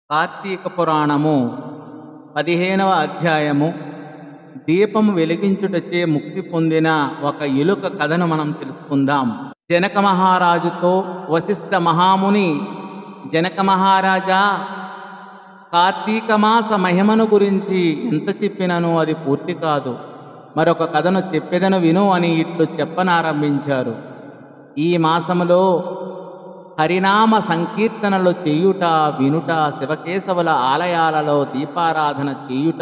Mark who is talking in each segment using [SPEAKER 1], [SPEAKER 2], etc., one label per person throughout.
[SPEAKER 1] కార్తీక పురాణము 15వ అధ్యాయము దీపము వెలిగించుటచే ముక్తి పొందిన ఒక ఎలుక కథను మనం తెలుసుకుందాం. జనక మహారాజుతో వశిష్ఠ మహాముని, జనక మహారాజా, కార్తీక మాస మహిమను గురించి ఎంత చెప్పినను అది పూర్తి కాదు. మరొక కథను చెప్పెదను విను అని ఇట్లు చెప్పనారంభించారు. ఈ మాసములో హరినామ సంకీర్తనలు చేయుట, వినుట, శివకేశవుల ఆలయాలలో దీపారాధన చేయుట,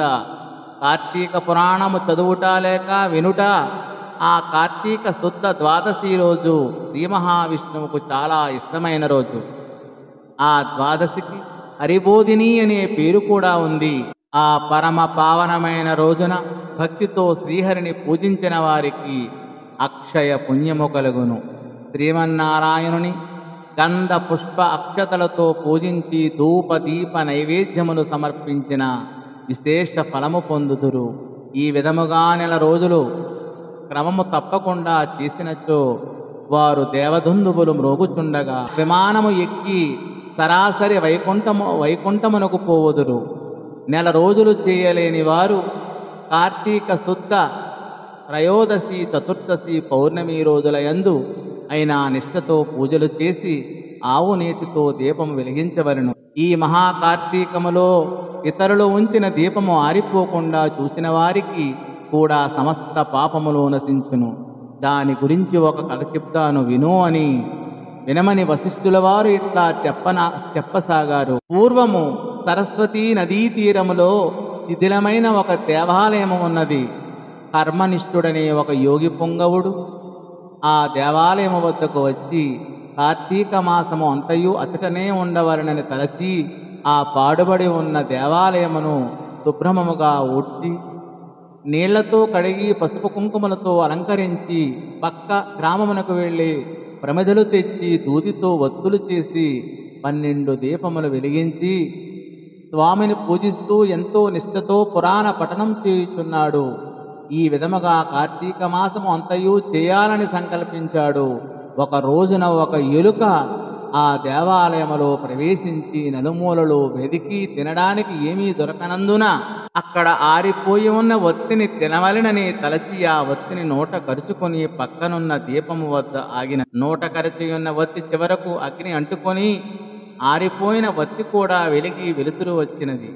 [SPEAKER 1] కార్తీక పురాణము చదువుట లేక వినుట, ఆ కార్తీక శుద్ధ ద్వాదశి రోజు శ్రీ మహావిష్ణువుకు చాలా ఇష్టమైన రోజు. ఆ ద్వాదశికి హరిబోధిని అనే పేరు కూడా ఉంది. ఆ పరమ పావనమైన రోజున భక్తితో శ్రీహరిని పూజించిన వారికి అక్షయ పుణ్యము కలుగును. శ్రీమన్నారాయణుని గంధ పుష్ప అక్షతలతో పూజించి ధూప దీప నైవేద్యములు సమర్పించిన విశేష ఫలము పొందుదురు. ఈ విధముగా నెల రోజులు క్రమము తప్పకుండా చేసినచో వారు దేవదుందుబులు మ్రోగుచుండగా విమానము ఎక్కి సరాసరి వైకుంఠమునకు పోవుదురు. నెల రోజులు చేయలేని వారు కార్తీక శుద్ధ త్రయోదశి, చతుర్దశి, పౌర్ణమి రోజుల యందు అయినా నిష్ఠతో పూజలు చేసి ఆవు నీటితో దీపము వెలిగించవలను. ఈ మహాకార్తీకములో ఇతరులు ఉంచిన దీపము ఆరిపోకుండా చూసిన వారికి కూడా సమస్త పాపములు నశించును. దాని గురించి ఒక కథ చెప్తాను విను అని వినమని వశిష్ఠుల వారు ఇట్లా చెప్పసాగారు. పూర్వము సరస్వతీ నదీ తీరములో శిథిలమైన ఒక దేవాలయము ఉన్నది. కర్మనిష్ఠుడనే ఒక యోగి పుంగవుడు ఆ దేవాలయము వద్దకు వచ్చి కార్తీక మాసము అంతయు అచటనే ఉండవలనని తలచి ఆ పాడుబడి ఉన్న దేవాలయమును శుభ్రమముగా ఊడ్చి నీళ్లతో కడిగి పసుపు కుంకుమలతో అలంకరించి పక్క గ్రామమునకు వెళ్ళి ప్రమిదలు తెచ్చి దూదితో ఒత్తులు చేసి 12 దీపములు వెలిగించి స్వామిని పూజిస్తూ ఎంతో నిష్ఠతో పురాణ పఠనం చేయుచున్నాడు. ఈ విధముగా కార్తీక మాసము అంతయు చేయాలని సంకల్పించాడు. ఒక రోజున ఒక ఎలుక ఆ దేవాలయములో ప్రవేశించి నలుమూలలో వెదికి తినడానికి ఏమీ దొరకనందున అక్కడ ఆరిపోయి ఉన్న ఒత్తిని తినవలెనని తలచి ఆ ఒత్తిని నోట కరుచుకొని పక్కనున్న దీపము వద్ద ఆగిన. నోట కరచి ఉన్న ఒత్తి చివరకు అగ్ని అంటుకొని ఆరిపోయిన ఒత్తి కూడా వెలిగి వెలుతురు వచ్చినది.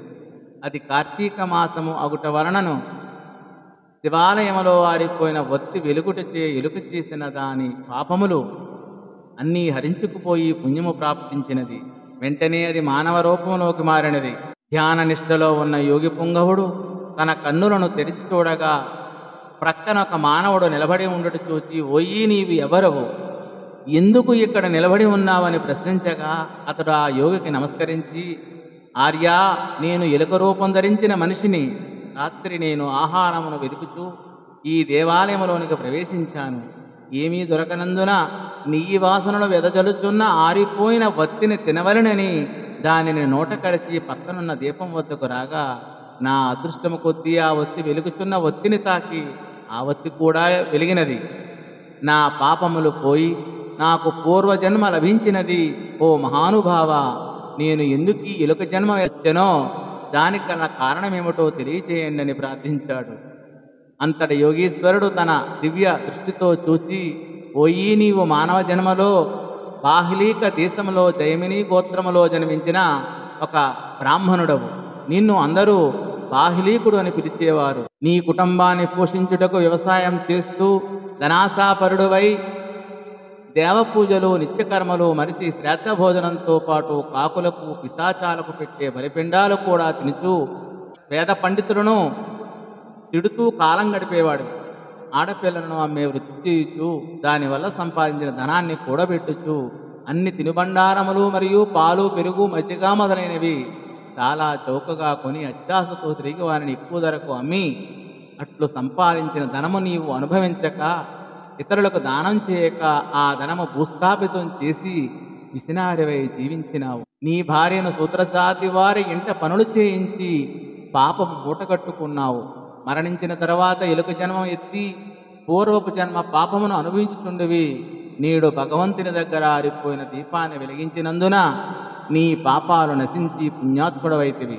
[SPEAKER 1] అది కార్తీక మాసము అగుట వలనను శివాలయములో ఆరిపోయిన ఒత్తి వెలుగుటచే ఎలుక చేసిన దాని పాపములు అన్నీ హరించుకుపోయి పుణ్యము ప్రాప్తించినది. వెంటనే అది మానవ రూపంలోకి మారినది. ధ్యాన నిష్ఠలో ఉన్న యోగి పుంగవుడు తన కన్నులను తెరిచి చూడగా ప్రక్కన ఒక మానవుడు నిలబడి ఉండట చూచి, ఓయి నీవు ఎవరవు, ఎందుకు ఇక్కడ నిలబడి ఉన్నావని ప్రశ్నించగా అతడు ఆ యోగికి నమస్కరించి, ఆర్యా, నేను ఎలుక రూపం ధరించిన మనిషిని. రాత్రి నేను ఆహారమును వెతుకుతూ ఈ దేవాలయములోనికి ప్రవేశించాను. ఏమీ దొరకనందున నెయ్యి వాసనలు వెదజల్లుచున్న ఆరిపోయిన ఒత్తిని తినవలెనని దానిని నోట కరచి పక్కనున్న దీపం వద్దకు రాగా నా అదృష్టము కొద్దీ ఆ ఒత్తి వెలుగుచున్న ఒత్తిని తాకి ఆ ఒత్తి కూడా వెలిగినది. నా పాపములు పోయి నాకు పూర్వజన్మ లభించినది. ఓ మహానుభావ, నేను ఎందుకు ఈ ఎలుక జన్మ ఎత్తెనో దానికన్నా కారణమేమిటో తెలియచేయండి అని ప్రార్థించాడు. అంతటి యోగీశ్వరుడు తన దివ్య దృష్టితో చూసి, ఓయి నీవు మానవ జన్మలో బాహ్లీక దేశంలో జయమిని గోత్రములో జన్మించిన ఒక బ్రాహ్మణుడవు. నిన్ను అందరూ బాహ్లీకుడు అని పిలిచేవారు. నీ కుటుంబాన్ని పోషించుటకు వ్యవసాయం చేస్తూ ధనాసాపరుడువై దేవపూజలు, నిత్యకర్మలు మరిచి శ్రాద్ధ భోజనంతో పాటు కాకులకు, పిశాచాలకు పెట్టే బలిపిండాలు కూడా తినుచూ వేద పండితులను తిడుతూ కాలం గడిపేవాడు. ఆడపిల్లలను అమ్మే వృత్తి చేయుచు దానివల్ల సంపాదించిన ధనాన్ని కూడబెట్టుచు అన్ని తినుబండారములు మరియు పాలు, పెరుగు, మజ్జిగ మొదలైనవి చాలా చౌకగా కొని అత్యాశతో తిరిగి వారిని ఎక్కువ ధరకు అమ్మి అట్లు సంపాదించిన ధనము నీవు అనుభవించక ఇతరులకు దానం చేయక ఆ ధనము భూస్థాపితం చేసి విసినారివై జీవించినావు. నీ భార్యను శూద్రజాతి వారి ఇంట పనులు చేయించి పాపము మూటగట్టుకున్నావు. మరణించిన తర్వాత ఎలుక జన్మం ఎత్తి పూర్వపు జన్మ పాపమును అనుభవించుతుండేవి. నేడు భగవంతుని దగ్గర ఆరిపోయిన దీపాన్ని వెలిగించినందున నీ పాపాలు నశించి పుణ్యాత్ముడవైతివి.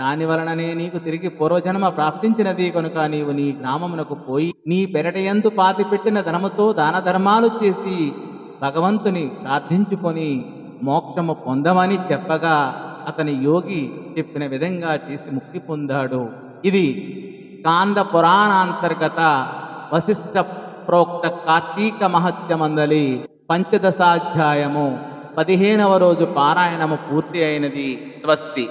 [SPEAKER 1] దాని వలననే నీకు తిరిగి పూర్వజన్మ ప్రాప్తించినది కనుక నీవు నీ గ్రామమునకు పోయి నీ పెరటయందు పాతిపెట్టిన ధనముతో దాన ధర్మాలు చేసి భగవంతుని ప్రార్థించుకొని మోక్షము పొందమని చెప్పగా అతని యోగి చెప్పిన విధంగా చేసి ముక్తి పొందాడు. ఇది స్కాంద పురాణాంతర్గత వశిష్ఠ ప్రోక్త కార్తీక మహత్యమందలి పంచదశాధ్యాయము 15వ రోజు పారాయణము పూర్తి అయినది. స్వస్తి.